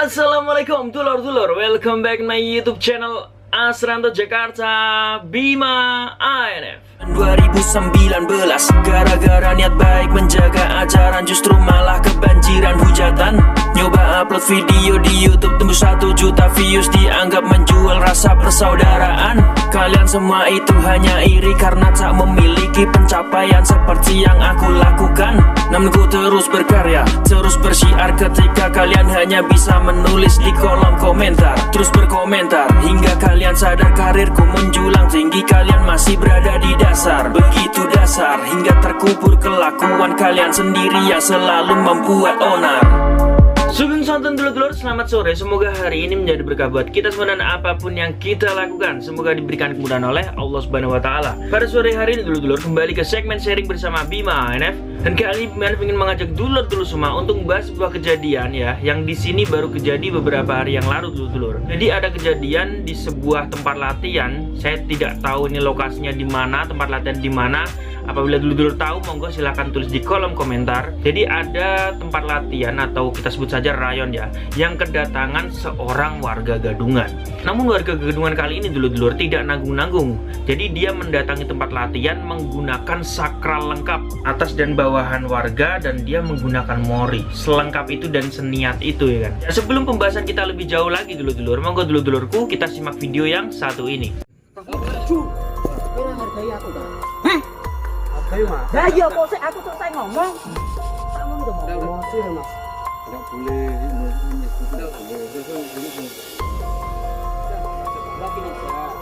Assalamualaikum dulur-dulur, welcome back my YouTube channel Asranto Jakarta Bima ANF. 2019 gara-gara niat baik menjaga ajaran, justru malah kebanjiran hujatan. Nyoba upload video di YouTube tembus 1 juta views, dianggap menjual rasa persaudaraan. Kalian semua itu hanya iri karena tak memiliki pencapaian seperti yang aku lakukan. Namun ku terus berkarya, terus bersiar ketika kalian hanya bisa menulis di kolom komentar. Terus berkomentar hingga kalian sadar karirku menjulang tinggi, kalian masih berada di dasar. Begitu dasar hingga terkubur kelakuan kalian sendiri yang selalu membuat onar. Sugeng Sonten dulur-dulur, selamat sore. Semoga hari ini menjadi berkah buat kita semua dan apapun yang kita lakukan, semoga diberikan kemudahan oleh Allah Subhanahu wa Ta'ala. Pada sore hari ini dulur-dulur, kembali ke segmen sharing bersama Bima ANF. Dan kali ini Bima ANF ingin mengajak dulur-dulur semua untuk membahas sebuah kejadian ya, yang di sini baru kejadi beberapa hari yang lalu dulur-dulur. Jadi ada kejadian di sebuah tempat latihan. Saya tidak tahu ini lokasinya di mana, tempat latihan di mana. Apabila dulur-dulur tahu, monggo silahkan tulis di kolom komentar. Jadi ada tempat latihan atau kita sebut saja rayon ya, yang kedatangan seorang warga Gadungan. Namun warga Gadungan kali ini dulur-dulur tidak nanggung-nanggung. Jadi dia mendatangi tempat latihan menggunakan sakral lengkap atas dan bawahan warga, dan dia menggunakan mori selengkap itu dan seniat itu ya kan. Dan sebelum pembahasan kita lebih jauh lagi dulur-dulur, monggo dulur-dulurku kita simak video yang satu ini. Ya iya kok aku selesai ngomong. Kamu udah ngomong sih, Mas. Enggak boleh enggak boleh. Lakin aja. Mas.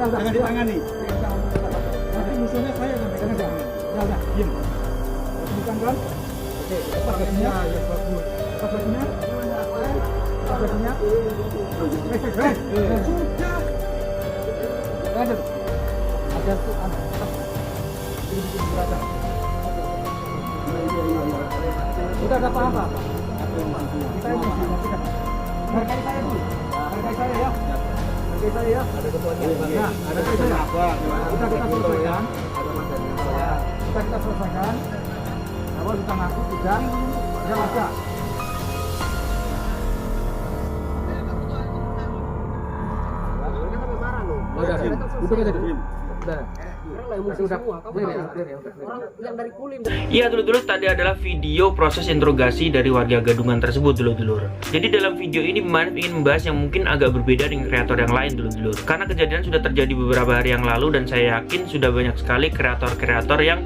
Jangan ditangani. Nanti musuhnya saya jangan. Jangan. Diam. Bukan kan? Oke, bagasinya ya bagus. Bagasinya? Bagasinya? Sudah. Ada. Ada tuh anak. Ini bikin berada. Sudah ada apa-apa? Kita ini hargai saya dulu. Hargai saya ya. Saya ya, ada ketuanya. Nah, ada saya. Kita selesaikan. Ada matanya. Kita selesaikan. Awal kita ngaku sudah. Ya masa. Udah aja dulu. Udah. Iya dulur-dulur, tadi adalah video proses interogasi dari warga Gadungan tersebut dulur-dulur. Jadi dalam video ini Bima ANF ingin membahas yang mungkin agak berbeda dengan kreator yang lain dulur-dulur. Karena kejadian sudah terjadi beberapa hari yang lalu dan saya yakin sudah banyak sekali kreator-kreator yang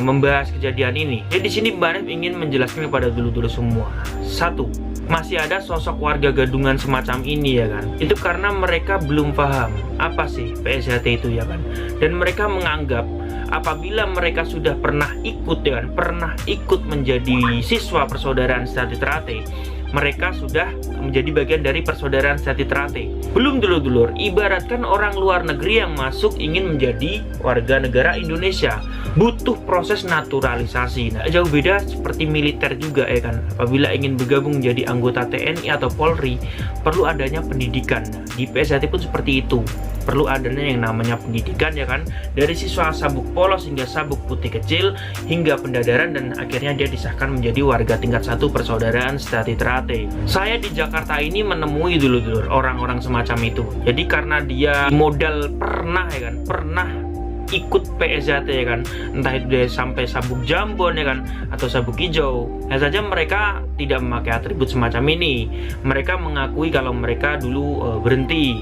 membahas kejadian ini. Jadi di sini Bima ANF ingin menjelaskan kepada dulur-dulur semua. Satu, masih ada sosok warga Gadungan semacam ini ya kan. Itu karena mereka belum paham apa sih PSHT itu ya kan. Dan mereka menganggap apabila mereka sudah pernah ikut ya kan, pernah ikut menjadi siswa persaudaraan Sejati Teratai, mereka sudah menjadi bagian dari persaudaraan Sejati Teratai. Belum dulur-dulur, ibaratkan orang luar negeri yang masuk ingin menjadi warga negara Indonesia, butuh proses naturalisasi. Nah, jauh beda seperti militer juga ya kan. Apabila ingin bergabung menjadi anggota TNI atau Polri, perlu adanya pendidikan. Nah, di PSHT pun seperti itu. perlu adanya yang namanya pendidikan ya kan, dari siswa sabuk polos hingga sabuk putih kecil hingga pendadaran, dan akhirnya dia disahkan menjadi warga tingkat 1 persaudaraan sejati Ternate. Saya di Jakarta ini menemui dulu orang-orang semacam itu. Jadi karena dia modal pernah ya kan, pernah ikut PSJT ya kan, entah itu dia sampai sabuk jambon ya kan, atau sabuk hijau, ya saja mereka tidak memakai atribut semacam ini. Mereka mengakui kalau mereka dulu berhenti,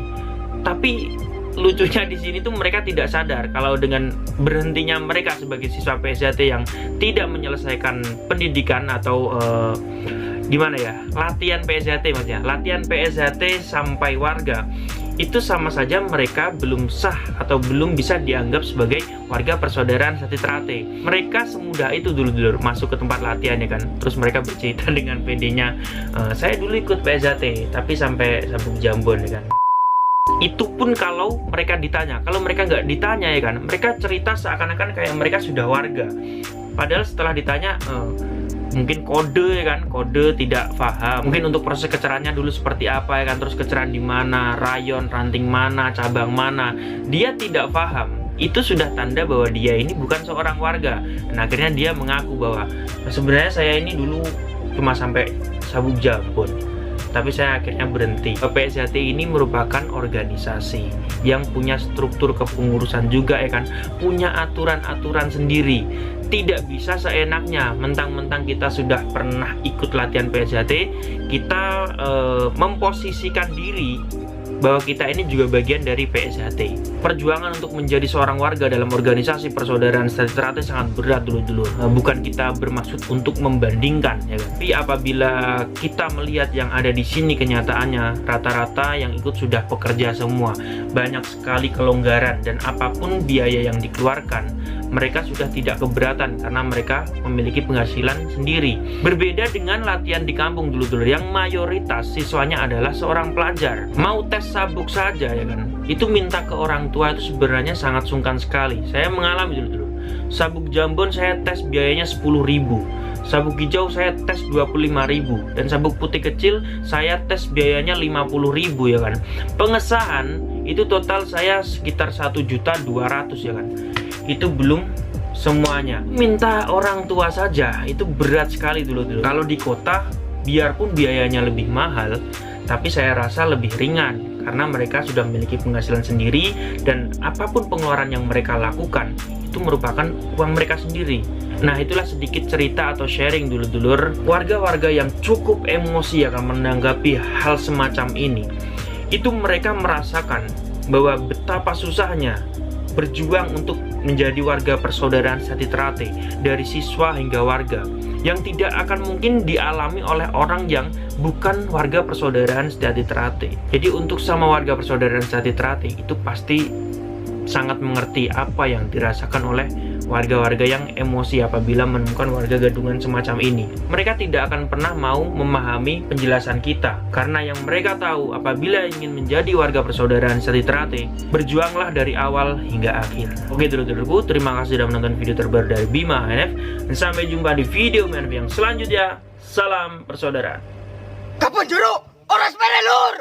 tapi lucunya di sini tuh mereka tidak sadar kalau dengan berhentinya mereka sebagai siswa PSJT yang tidak menyelesaikan pendidikan atau gimana ya, latihan PSJT maksudnya, latihan PSJT sampai warga, itu sama saja mereka belum sah atau belum bisa dianggap sebagai warga persaudaraan sejati Ternate. Mereka semudah itu dulu masuk ke tempat latihan ya kan, terus mereka bercerita dengan PD-nya, saya dulu ikut PSJT tapi sampai sabuk jambon ya kan. Itu pun kalau mereka ditanya. Kalau mereka nggak ditanya ya kan, mereka cerita seakan-akan kayak mereka sudah warga, padahal setelah ditanya mungkin kode ya kan, kode tidak paham. Mungkin untuk proses kecerahannya dulu seperti apa ya kan, terus kecerahan di mana, rayon, ranting mana, cabang mana, dia tidak paham. Itu sudah tanda bahwa dia ini bukan seorang warga. Dan akhirnya dia mengaku bahwa sebenarnya saya ini dulu cuma sampai sabuk jambon, tapi saya akhirnya berhenti. PSJT ini merupakan organisasi yang punya struktur kepengurusan juga ya kan, punya aturan-aturan sendiri. Tidak bisa seenaknya mentang-mentang kita sudah pernah ikut latihan PSJT, kita memposisikan diri bahwa kita ini juga bagian dari PSJT. Perjuangan untuk menjadi seorang warga dalam organisasi persaudaraan sejati Ternate sangat berat dulu. Bukan kita bermaksud untuk membandingkan ya kan? Tapi apabila kita melihat yang ada di sini kenyataannya, rata-rata yang ikut sudah pekerja semua, banyak sekali kelonggaran, dan apapun biaya yang dikeluarkan, mereka sudah tidak keberatan karena mereka memiliki penghasilan sendiri. Berbeda dengan latihan di kampung dulu yang mayoritas siswanya adalah seorang pelajar. Mau tes sabuk saja ya kan, itu minta ke orang tua itu sebenarnya sangat sungkan sekali. Saya mengalami dulu. Sabuk jambon saya tes biayanya 10.000, sabuk hijau saya tes 25.000, dan sabuk putih kecil saya tes biayanya 50.000 ya kan. Pengesahan itu total saya sekitar 1.200.000 ya kan. Itu belum semuanya. Minta orang tua saja itu berat sekali dulu. Kalau di kota biarpun biayanya lebih mahal, tapi saya rasa lebih ringan karena mereka sudah memiliki penghasilan sendiri, dan apapun pengeluaran yang mereka lakukan itu merupakan uang mereka sendiri. Nah, itulah sedikit cerita atau sharing dulur warga-warga yang cukup emosi akan menanggapi hal semacam ini. Itu mereka merasakan bahwa betapa susahnya berjuang untuk menjadi warga persaudaraan sejati Ternate, dari siswa hingga warga, yang tidak akan mungkin dialami oleh orang yang bukan warga persaudaraan sejati Ternate. Jadi untuk sama warga persaudaraan sejati Ternate itu pasti sangat mengerti apa yang dirasakan oleh warga-warga yang emosi apabila menemukan warga gadungan semacam ini. Mereka tidak akan pernah mau memahami penjelasan kita, karena yang mereka tahu apabila ingin menjadi warga persaudaraan sejati Ternate, berjuanglah dari awal hingga akhir. Oke dulur-dulurku, terima kasih sudah menonton video terbaru dari Bima HNF, dan sampai jumpa di video HNF yang selanjutnya. Salam persaudaraan. Kapan jeruk? Orang sepele lur!